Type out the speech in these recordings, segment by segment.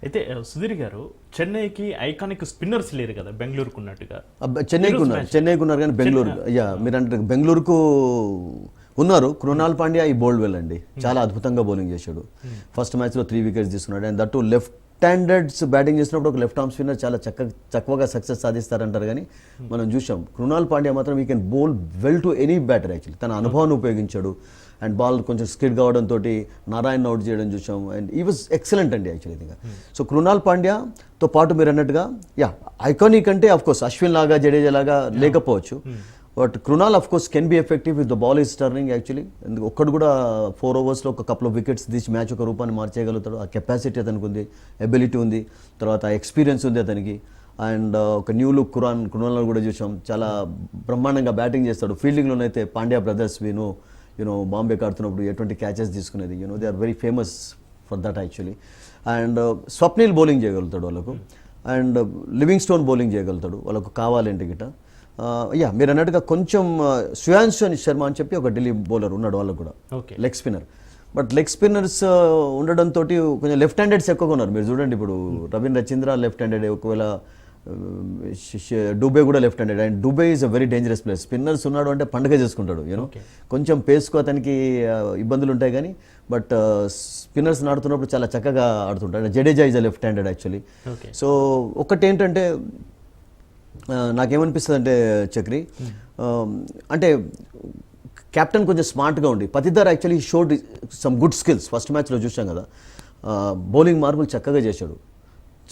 అయితే సుధీర్ గారు, చెన్నైకి ఐకానిక్ స్పిన్నర్స్ లేరు కదా బెంగళూరుకు ఉన్నట్టుగా. చెన్నైకి ఉన్నారు కానీ బెంగళూరు మీరు అంటే బెంగళూరుకు ఉన్నారు. కృణాల్ పాండ్యా ఈ బౌల్డ్ వెల్ అండి, చాలా అద్భుతంగా బౌలింగ్ చేశాడు. ఫస్ట్ మ్యాచ్లో 3 వికెట్స్ తీసుకున్నాడు. అండ్ దట్టు లెఫ్ట్ హ్యాండెడ్స్ బ్యాటింగ్ చేసినప్పుడు ఒక లెఫ్ట్ ఆర్మ్ స్పిన్నర్ చాలా చక్కగా సక్సెస్ సాధిస్తారంటారు. కానీ మనం చూసాం కృణాల్ పాండ్యా మాత్రం ఈ can bowl well to any batter actually. తన అనుభవాన్ని ఉపయోగించాడు అండ్ బాల్ కొంచెం స్కిడ్ కావడంతో నారాయణ అవుట్ చేయడం చూసాం. అండ్ ఈ వాజ్ ఎక్సలెంట్ అండి యాక్చువల్లీ. సో కృణాల్ పాండ్యాతో పాటు మీరు అన్నట్టుగా ఐకానిక్ అంటే ఆఫ్ కోర్స్ అశ్విన్ లాగా జడేజా లాగా లేకపోవచ్చు, but Krunal of course can be effective with the ball is turning actually. ఒక్కడు కూడా 4 ఓవర్స్లో ఒక కపుల్ ఆఫ్ వికెట్స్ తీసి మ్యాచ్ ఒక రూపాన్ని మార్చేయగలుగుతాడు. ఆ కెపాసిటీ అతనికి ఉంది, ఎబిలిటీ ఉంది, తర్వాత ఎక్స్పీరియన్స్ ఉంది అతనికి. అండ్ ఒక న్యూ లుక్ కృణాల్ కూడా చూసాం, చాలా బ్రహ్మాండంగా బ్యాటింగ్ చేస్తాడు. ఫీల్డింగ్లోనైతే పాండ్యా బ్రదర్స్ యూనో బాంబేకి ఆడుతున్నప్పుడు ఎటువంటి క్యాచెస్ తీసుకునేది, they are very famous for that actually. And Swapnil bowling చేయగలుగుతాడు వాళ్ళకు, అండ్ లివింగ్ స్టోన్ బౌలింగ్ చేయగలుగుతాడు వాళ్ళకు కావాలంటే గిట. మీరు అన్నట్టుగా కొంచెం శ్రేయాన్ష్ శర్మ అని చెప్పి ఒక ఢిల్లీ బౌలర్ ఉన్నాడు వాళ్ళకు కూడా, leg spinner. But leg spinners ఉండడంతో కొంచెం లెఫ్ట్ హ్యాండెడ్స్ ఎక్కువగా ఉన్నారు. మీరు చూడండి ఇప్పుడు రవీంద్ర చంద్ర లెఫ్ట్ హ్యాండెడ్, ఒకవేళ డూబే కూడా left handed. And Dubey is a very dangerous player. Spinners ఉన్నాడు అంటే పండుగ చేసుకుంటాడు, కొంచెం పేస్కు అతనికి ఇబ్బందులు ఉంటాయి కానీ బట్ స్పిన్నర్స్ ఆడుతున్నప్పుడు చాలా చక్కగా ఆడుతుంటాడు. Jadeja is a left handed actually. So ఒకటి ఏంటంటే నాకేమనిపిస్తుంది అంటే చక్రి, అంటే కెప్టెన్ కొంచెం స్మార్ట్గా ఉండి, Patidar actually showed some good skills. First మ్యాచ్లో చూసాం కదా, బౌలింగ్ మార్పులు చక్కగా చేశాడు,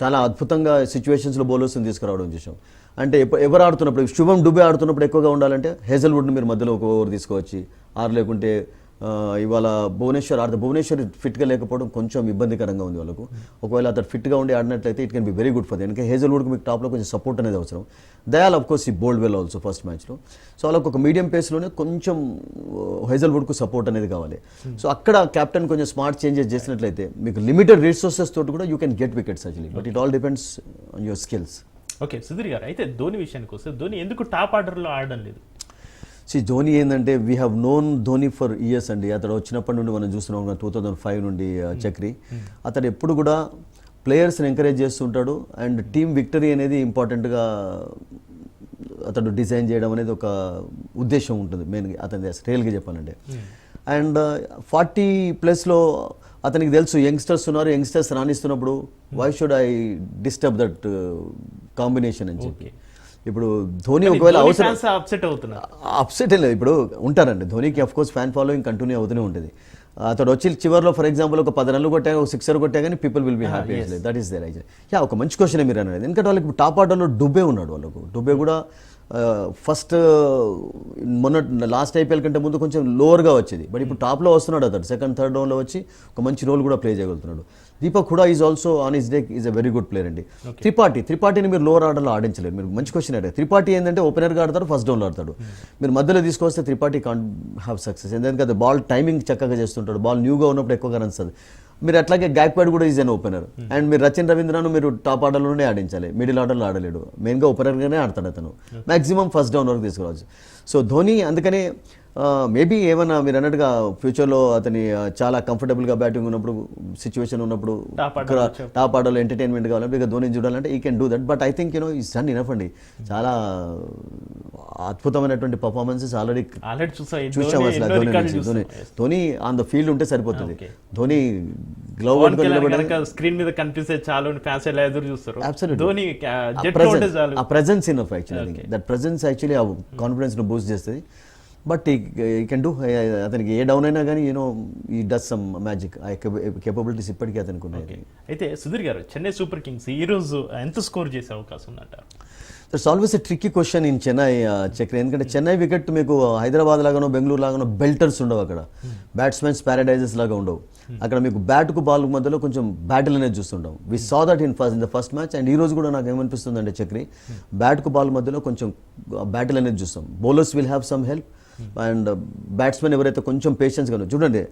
చాలా అద్భుతంగా సిచ్యువేషన్స్లో బౌలర్స్ని తీసుకురావడం చూసాం. అంటే ఎవరు ఆడుతున్నప్పుడు, శుభం డుబే ఆడుతున్నప్పుడు ఎక్కువగా ఉండాలంటే హేజల్వుడ్ని మీరు మధ్యలో ఒక ఓవర్ తీసుకొచ్చి లేకుంటే ఇవాళ భువనేశ్వర్ ఫిట్గా లేకపోవడం కొంచెం ఇబ్బందికరంగా ఉంది వాళ్ళకు. ఒకవేళ అతను ఫిట్గా ఉండి ఆడినట్లయితే it can be very good for them. ఎందుకంటే హేజల్వుడ్కి మీకు టాప్లో కొంచెం సపోర్ట్ అనేది అవసరం. Dayal of course he bowled well also first మ్యాచ్లో. సో వాళ్ళకి ఒక మీడియం పేస్లోనే కొంచెం హేజల్వుడ్కు సపోర్ట్ అనేది కావాలి. సో అక్కడ కెప్టెన్ కొంచెం స్మార్ట్ చేంజెస్ చేసినట్లయితే మీకు లిమిటెడ్ రిసోర్సెస్ తోటి కూడా you can get wickets actually, but it all depends on your skills. Okay Sudheer గారు, అయితే ధోని విషయానికి వస్తే ధోని ఎందుకు టాప్ ఆర్డర్లో ఆడడం లేదు? ధోని ఏంటంటే we have known Dhoni for years అండి. అతడు వచ్చినప్పటి నుండి మనం చూస్తున్నాం 2005 నుండి చక్రి. అతడు ఎప్పుడు కూడా ప్లేయర్స్ని ఎంకరేజ్ చేస్తుంటాడు అండ్ టీమ్ విక్టరీ అనేది ఇంపార్టెంట్గా అతడు డిజైన్ చేయడం అనేది ఒక ఉద్దేశం ఉంటుంది మెయిన్గా అతని రియల్గా చెప్పాలంటే. అండ్ 40+ అతనికి తెలుసు యంగ్స్టర్స్ ఉన్నారు, యంగ్స్టర్స్ రాణిస్తున్నప్పుడు why should I disturb that combination అని చెప్పి. ఇప్పుడు ధోని ఒకవేళ అవసరం అప్సెట్ లేదు, ఇప్పుడు ఉంటారండి ధోనికి of course fan following continue అవుతూనే ఉంటుంది. అతడు వచ్చి చివరిలో ఫర్ ఎగ్జాంపుల్ ఒక 10 రన్లు కొట్టా, ఒక 6 కొట్టా కానీ people will be happy. That is there actually. ఒక మంచి క్వశ్చన్ మీరు అనేది, ఎందుకంటే వాళ్ళకి టాప్ ఆర్డర్లో డుబే ఉన్నాడు. వాళ్ళకు డుబే కూడా ఫస్ట్ మొన్న లాస్ట్ ఐపీఎల్ కంటే ముందు కొంచెం లోవర్గా వచ్చేది, బట్ ఇప్పుడు టాప్లో వస్తున్నాడు. అతడు సెకండ్ థర్డ్ డౌన్లో వచ్చి ఒక మంచి రోల్ కూడా ప్లే చేయగలుగుతున్నాడు. Deepak Hooda is also on his day is a very good player అండి. త్రిపాఠిని మీరు లోవర్ ఆర్డర్లో ఆడించలేరు. మీరు మంచి క్వశ్చన్ అడిగారు. త్రిపాఠి ఏంటంటే ఓపెనర్గా ఆడతాడు, ఫస్ట్ డౌన్లో ఆడతాడు. మీరు మధ్యలో తీసుకొస్తే త్రిపాఠి కాంట్ హ్యావ్ సక్సెస్, ఎందుకంటే బాల్ టైమింగ్ చక్కగా చేస్తుంటాడు, బాల్ న్యూగా ఉన్నప్పుడు ఎక్కువగా రన్స్ అది. మీరు అట్లాగే గాయక్వాడ్ కూడా ఈజ్ అన్ ఓపెనర్. అండ్ మీరు రచిన్ రవీంద్రను మీరు టాప్ ఆర్డర్లోనే ఆడించాలి, మిడిల్ ఆర్డర్లో ఆడలేడు, మెయిన్గా ఓపెనర్గానే ఆడతాడు అతను. మ్యాక్సిమం ఫస్ట్ డౌన్ వరకు తీసుకురావచ్చు. సో ధోని అందుకనే మేబీ ఏమన్నా మీరు అన్నట్టుగా ఫ్యూచర్లో అతని చాలా కంఫర్టబుల్గా బ్యాటింగ్ ఉన్నప్పుడు సిచ్యువేషన్ ఉన్నప్పుడు టాప్ ఆర్డర్లో ఎంటర్టైన్మెంట్ కావాలంటే ఇక ధోని చూడాలంటే ఈ can do that. But I think is done enough అండి. చాలా అద్భుతమైనటువంటి పర్ఫార్మెన్సెస్ ఆల్రెడీ చూసాం. అసలు ధోని ఆన్ ద ఫీల్డ్ ఉంటే సరిపోతుంది. ధోని గ్లౌ స్క్రీన్ మీద కనిపిస్తే చాలు, ఆ presence enough actually. That presence actually ఆ కాన్ఫిడెన్స్ ను బూస్ట్ చేస్తుంది. బట్ ఈ కెన్ డూ, అతనికి ఏ డౌన్ అయినా కానీ ఈ డస్ సమ్ మ్యాజిక్. ఆ కేపబిలిటీస్ ఇప్పటికీ అతనికి ఉన్నాయి. అయితే సుధీర్ గారు, చెన్నై సూపర్ కింగ్స్ ఈ రోజు ఎంత స్కోర్ చేసే అవకాశం ఉందంట? That's always a tricky question in Chennai చక్ర. ఎందుకంటే చెన్నై వికెట్ మీకు హైదరాబాద్ లాగానో బెంగళూరు లాగానో బెల్టర్స్ ఉండవు, అక్కడ బ్యాట్స్మెన్స్ ప్యారడైజెస్ లాగా ఉండవు. అక్కడ మీకు బ్యాట్కు బాల్ మధ్యలో కొంచెం బ్యాటిల్ అనేది చూస్తుంటాం. We saw that in the first match. And ఈ రోజు కూడా నాకు ఏమనిపిస్తుంది అంటే చక్రి, బ్యాట్కు బాల్ మధ్యలో కొంచెం బ్యాటిల్ అనేది చూస్తాం. Bowlers will have some help, and batsmen ఎవరైతే కొంచెం పేషెన్స్గా ఉన్నారు చూడండి,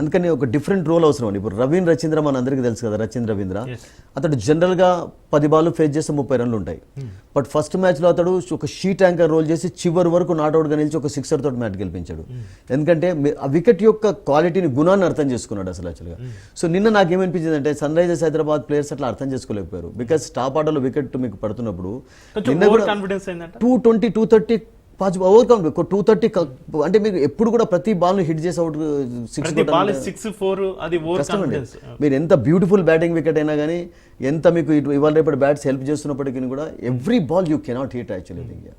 అందుకని ఒక డిఫరెంట్ రోల్ అవసరం అండి. ఇప్పుడు రచీంద్ర మన అందరికీ తెలుసు కదా, రవీంద్ర అతడు జనరల్గా 10 బాల్ ఫేస్ చేస్తే 30 రన్లు ఉంటాయి. బట్ ఫస్ట్ మ్యాచ్లో అతడు ఒక షీట్ యాంకర్ రోల్ చేసి చివరి వరకు నాట్అవుట్గా నిలిచి ఒక 6 తోటి మ్యాచ్ గెలిపించాడు. ఎందుకంటే ఆ వికెట్ యొక్క క్వాలిటీని, గుణాన్ని అర్థం చేసుకున్నాడు అసలు యాక్చువల్గా. సో నిన్న నాకేమనిపించింది అంటే సన్ రైజర్స్ హైదరాబాద్ ప్లేయర్స్ అట్లా అర్థం చేసుకోలేకపోయారు. బికాస్ టాప్ ఆర్డర్లో వికెట్ మీకు పడుతున్నప్పుడు నిన్న కూడా 220, 230 ఓవర్కమ్ 230 అంటే మీకు ఎప్పుడు కూడా ప్రతి బాల్ హిట్ చేసి అవుట్ 6-4 అది మీరు ఎంత బ్యూటిఫుల్ బ్యాటింగ్ వికెట్ అయినా కానీ, ఎంత మీకు ఇవాళ రేపటి బ్యాట్స్ హెల్ప్ చేస్తున్నప్పటికీ కూడా every ball you cannot hit actually think.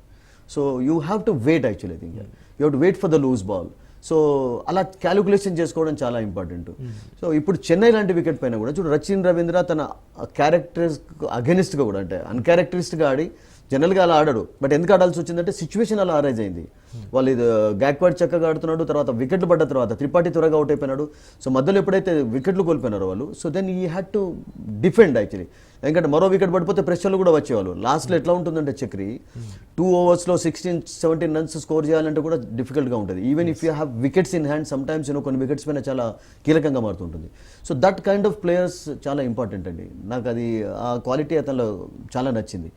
So you have to wait actually think, you have to wait for the loose ball. సో అలా క్యాలిక్యులేషన్ చేసుకోవడం చాలా ఇంపార్టెంట్. సో ఇప్పుడు చెన్నై లాంటి వికెట్ పైన కూడా చూడు, రవీంద్ర తన క్యారెక్టర్స్ అగెనిస్ట్గా కూడా అంటే అన్క్యారెక్టరిస్ట్గా ఆడి జనరల్గా అలా ఆడాడు. బట్ ఎందుకు ఆడాల్సి వచ్చిందంటే సిచ్యువేషన్ అలా అరైజ్ అయింది. వాళ్ళు ఇది గ్యాక్వాడ్ చక్కగా ఆడుతున్నాడు, తర్వాత వికెట్లు పడ్డ తర్వాత త్రిపాఠి త్వరగా అవుట్ అయిపోయినాడు. సో మధ్యలో ఎప్పుడైతే వికెట్లు కోల్పోయినారో వాళ్ళు, సో దెన్ ఈ హ్యాడ్ టు డిఫెండ్ యాక్చువల్లీ. ఎందుకంటే మరో వికెట్ పడిపోతే ప్రెషర్లు కూడా వచ్చేవాళ్ళు. లాస్ట్లో ఎట్లా ఉంటుందంటే చక్రి 2 ఓవర్స్లో 16-17 రన్స్ స్కోర్ చేయాలంటే కూడా డిఫికల్ట్గా ఉంటుంది. Even if you have wickets in hand some times కొన్ని వికెట్స్ పైన చాలా కీలకంగా మారుతుంటుంది. So that kind of players చాలా ఇంపార్టెంట్ అండి. నాకు అది ఆ క్వాలిటీ అతనిలో చాలా నచ్చింది.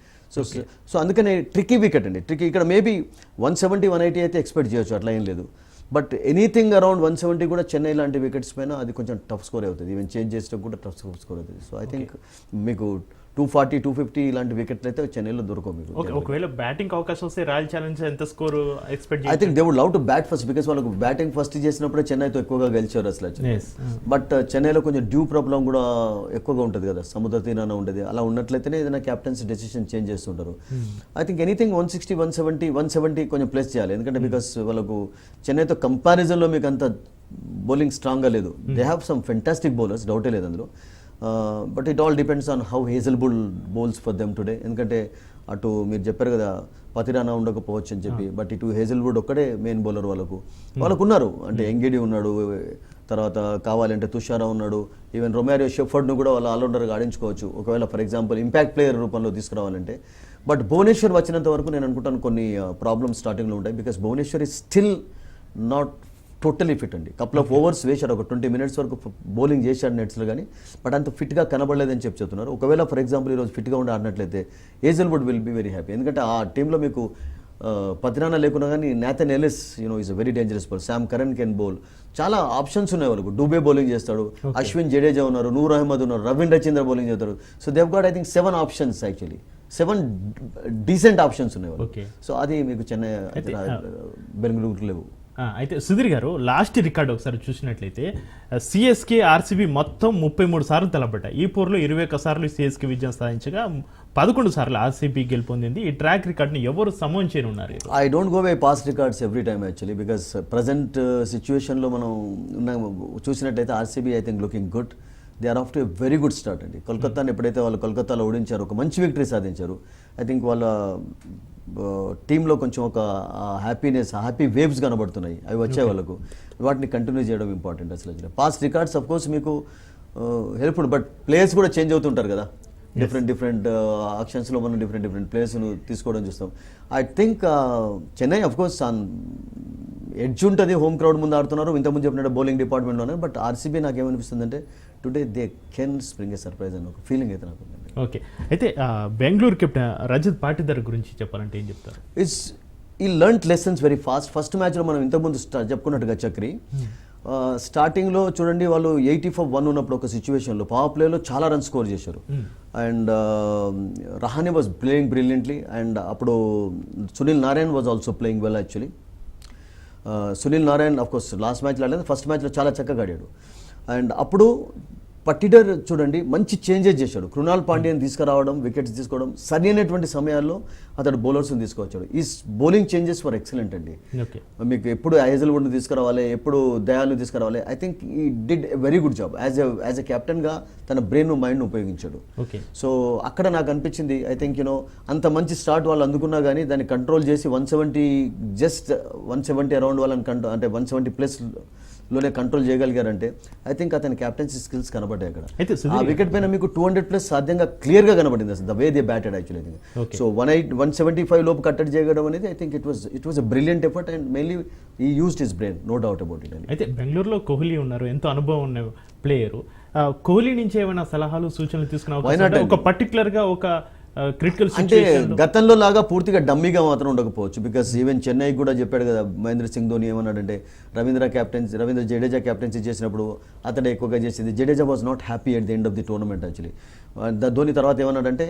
సో అందుకనే ట్రికీ వికెట్ అండి. ట్రికీ ఇక్కడ మేబీ 170, 180 అయితే ఎక్స్పెక్ట్ చేయొచ్చు, అట్లా ఏం లేదు. బట్ ఎనీథింగ్ అరౌండ్ 170 కూడా చెన్నై లాంటి వికెట్స్ పైన అది కొంచెం టఫ్ స్కోర్ అవుతుంది. ఈవెన్ చేంజ్ చేసినా కూడా టఫ్ స్కోర్ అవుతుంది. సో ఐ థింక్ మీకు 240, 250 ఇలాంటి వికెట్లు అయితే చెన్నైలో దొరకవు మీకు. ఒకవేళ బ్యాటింగ్ అవకాశం వస్తే రాయల్ ఛాలెంజ్ ఎంత score expect I think they would love to bat first, because వాళ్ళకు బ్యాటింగ్ ఫస్ట్ చేసినప్పుడే చెన్నైతో ఎక్కువగా గెలిచారు అసలు. బట్ చెన్నైలో కొంచెం డ్యూ ప్రాబ్లం కూడా ఎక్కువగా ఉంటుంది కదా, సముద్ర తీరాన ఉండేది. అలా ఉన్నట్లయితేనే ఏదైనా క్యాప్టెన్స్ డెసిషన్ చేంజ్ చేస్తుంటారు. ఐ థింక్ ఎనీథింగ్ 160, 170 కొంచెం ప్లేస్ చేయాలి. ఎందుకంటే బికాస్ వాళ్ళకు చెన్నైతో కంపారిజన్లో మీకు అంత బౌలింగ్ స్ట్రాంగ్గా లేదు. They have some fantastic bowlers, డౌటే లేదు అందులో. But it all depends on how Hazlewood bowls for them today. ఎందుకంటే అటు మీరు చెప్పారు కదా పతిరానా ఉండకపోవచ్చు అని చెప్పి, బట్ ఇటు హేజల్వుడ్ ఒక్కడే మెయిన్ బౌలర్ వాళ్ళకు ఉన్నారు. అంటే ఎంగిడి ఉన్నాడు, తర్వాత కావాలంటే తుషారా ఉన్నాడు, ఈవెన్ రొమారియో షెఫర్డ్ను కూడా వాళ్ళు ఆల్రౌండర్గా ఆడించుకోవచ్చు ఒకవేళ ఫర్ ఎగ్జాంపుల్ ఇంపాక్ట్ ప్లేయర్ రూపంలో తీసుకురావాలంటే. బట్ భువనేశ్వర్ వచ్చినంత వరకు నేను అనుకుంటాను కొన్ని ప్రాబ్లమ్స్ స్టార్టింగ్లో ఉంటాయి. Because Bhuvneshwar is still not totally fit అండి. కపుల్ ఆఫ్ ఓవర్స్ వేశాడు, ఒక 20 మినిట్స్ వరకు బౌలింగ్ చేశాడు నెట్స్లో, కానీ బట్ అంత ఫిట్గా కనబడలేదని చెప్తున్నారు. ఒకవేళ ఫర్ ఎగ్జాంపుల్ ఈరోజు ఫిట్గా ఉండి ఆడినట్లయితే Hazlewood will be very happy. ఎందుకంటే ఆ టీంలో మీకు పతిరానా లేకున్నా కానీ Nathan Ellis is a very dangerous bowl, Sam Curran can bowl, చాలా ఆప్షన్స్ ఉన్నాయి వాళ్ళకు. డూబే బౌలింగ్ చేస్తాడు, అశ్విన్ జడేజా ఉన్నారు, నూర్ అహ్మద్ ఉన్నారు, రచీంద్ర బౌలింగ్ చేస్తారు. So Dev got I think 7 options actually, 7 decent options ఉన్నాయి వాళ్ళు. సో అది మీకు చెన్నై బెంగళూరు లేవు. అయితే సుధీర్ గారు లాస్ట్ రికార్డు ఒకసారి చూసినట్లయితే సిఎస్కే ఆర్సీబీ మొత్తం 33 సార్లు తలపడ్డాయి. ఈ పోరులో 21 సార్లు సిఎస్కే విజయం సాధించగా 11 సార్లు ఆర్సీబీ గెలుపొందింది. ఈ ట్రాక్ రికార్డ్ని ఎవరు సమం చేయనున్నారు? I don't go by past records every time actually, because present సిచ్యువేషన్లో మనం చూసినట్లయితే RCB I think looking good. They are off to a very good start అండి. కోల్కతాని ఎప్పుడైతే వాళ్ళు కోల్కతాలో ఓడించారు, ఒక మంచి విక్టరీ సాధించారు. ఐ థింక్ వాళ్ళ టీంలో కొంచెం ఒక హ్యాపీనెస్, హ్యాపీ వేవ్స్ కనబడుతున్నాయి, అవి వచ్చాయి వాళ్ళకు. వాటిని కంటిన్యూ చేయడం ఇంపార్టెంట్ అసలు. పాస్ట్ రికార్డ్స్ అఫ్ కోర్స్ మీకు హెల్ప్ఫుల్, బట్ ప్లేయర్స్ కూడా చేంజ్ అవుతుంటారు కదా. డిఫరెంట్ ఆక్షన్స్లో మనం డిఫరెంట్ ప్లేయర్స్ను తీసుకోవడం చూస్తాం. I think Chennai of course edge ఉంటుంది, హోమ్ క్రౌడ్ ముందు ఆడుతున్నారు, ఇంతకుముందు చెప్పినట్టు బౌలింగ్ డిపార్ట్మెంట్లోనే. బట్ ఆర్సీబీ నాకు ఏమనిపిస్తుంది అంటే today they can spring a surprise అని ఒక ఫీలింగ్ అయితే నాకు ఉందండి. ఓకే, అయితే బెంగళూరు కెప్టెన్ రజత్ పాటిదార్ గురించి చెప్పాలంటే ఏం చెప్తారు? ఈ learned lessons very fast. First మ్యాచ్లో మనం ఇంతకుముందు చెప్పుకున్నట్టుగా చక్రి స్టార్టింగ్లో చూడండి, వాళ్ళు 80 for 1 ఉన్నప్పుడు ఒక సిచ్యువేషన్లో పవర్ ప్లేలో చాలా రన్స్ స్కోర్ చేశారు. And Rahane was playing brilliantly. And అప్పుడు Sunil Narine was also playing well actually. Sunil Narine of course last మ్యాచ్లో ఆడలేదు, ఫస్ట్ మ్యాచ్లో చాలా చక్కగా ఆడాడు. అండ్ అప్పుడు పట్టిడర్ చూడండి మంచి చేంజెస్ చేశాడు. కృణాల్ పాండ్యాని తీసుకురావడం, వికెట్స్ తీసుకోవడం, సరి అయినటువంటి సమయాల్లో అతడు బౌలర్స్ని తీసుకొచ్చాడు. ఈ బౌలింగ్ చేంజెస్ ఫర్ ఎక్సలెంట్ అండి. మీకు ఎప్పుడు హేజల్వుడ్ని తీసుకురావాలి, ఎప్పుడు దయాల్ని తీసుకురావాలి. ఐ థింక్ ఈ did a very good job as a కెప్టెన్గా. తన బ్రెయిన్ మైండ్ను ఉపయోగించాడు. సో అక్కడ నాకు అనిపించింది ఐ థింక్ అంత మంచి స్టార్ట్ వాళ్ళు అందుకున్నా కానీ దాన్ని కంట్రోల్ చేసి 170 జస్ట్ 170 అరౌండ్ వాళ్ళని అంటే 170 ప్లస్ లోనే కంట్రోల్ చేయగలిగారంటే ఐ థింక్ అతని క్యాప్టెన్సీ స్కిల్స్ కనబడ్డాయి అక్కడ. అయితే ఆ వికెట్ పైన మీకు 200+ సాధ్యంగా క్లియర్గా కనబడింది అసలు the way they batted actually. So 175 లోపు కట్టడి చేయడం అనేది I think it was a brilliant effort and mainly he used his brain, no doubt about it. అయితే బెంగళూరులో కోహ్లీ ఉన్నారు, ఎంతో అనుభవం ఉన్న ప్లేయరు. కోహ్లీ నుంచి ఏమైనా సలహాలు సూచనలు తీసుకున్న అవకాశం ఉందా? ఒక పర్టికులర్ గా ఒక క్రిటికల్ అంటే గతంలో లాగా పూర్తిగా డమ్మీగా మాత్రం ఉండకపోవచ్చు. బికాస్ ఈవెన్ చెన్నై కూడా చెప్పాడు కదా మహేంద్ర సింగ్ ధోని ఏమన్నాడంటే రవీంద్ర జడేజా క్యాప్టెన్సీ చేసినప్పుడు అతడే ఎక్కువగా చేసింది. Jadeja was not happy at the end of the tournament actually. Dhoni తర్వాత ఏమన్నాడంటే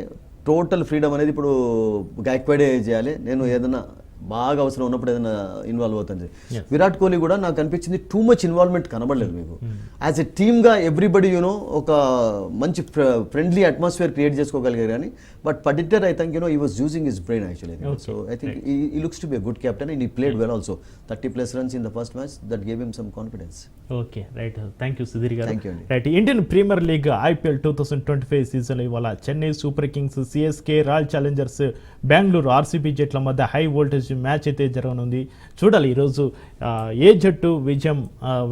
టోటల్ ఫ్రీడమ్ అనేది ఇప్పుడు గాయక్వాడే చేయాలి, నేను ఏదైనా బాగా అవసరం ఉన్నప్పుడు ఏదైనా ఇన్వాల్వ్ అవుతుంది. విరాట్ కోహ్లీ కూడా నాకు అనిపించింది టూ మచ్ ఇన్వాల్వ్మెంట్ కనబడలేదు మీకు. యాజ్ ఎ టీమ్గా ఎవ్రీబడి ఒక మంచి ఫ్రెండ్లీ అట్మాస్ఫియర్ క్రియేట్ చేసుకోగలిగారు కానీ but particular I think he was using his brain actually. So I think he looks to be a good captain and he played well also. 30+ runs in the first match that gave him some confidence. Okay, right, thank you Sudheer గారు. Thank you అండి. Right, Indian Premier League IPL 2025 సీజన్ ఇవాళ Chennai Super Kings, CSK, Royal Challengers Bengaluru, RCB జట్ల మధ్య high voltage match అయితే జరగనుంది. చూడాలి ఈరోజు ఏ జట్టు విజయం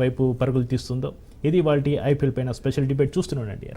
వైపు పరుగులు తీస్తుందో. ఇది వాళ్ళ IPL పైన స్పెషల్ డిబేట్ చూస్తున్నానండి.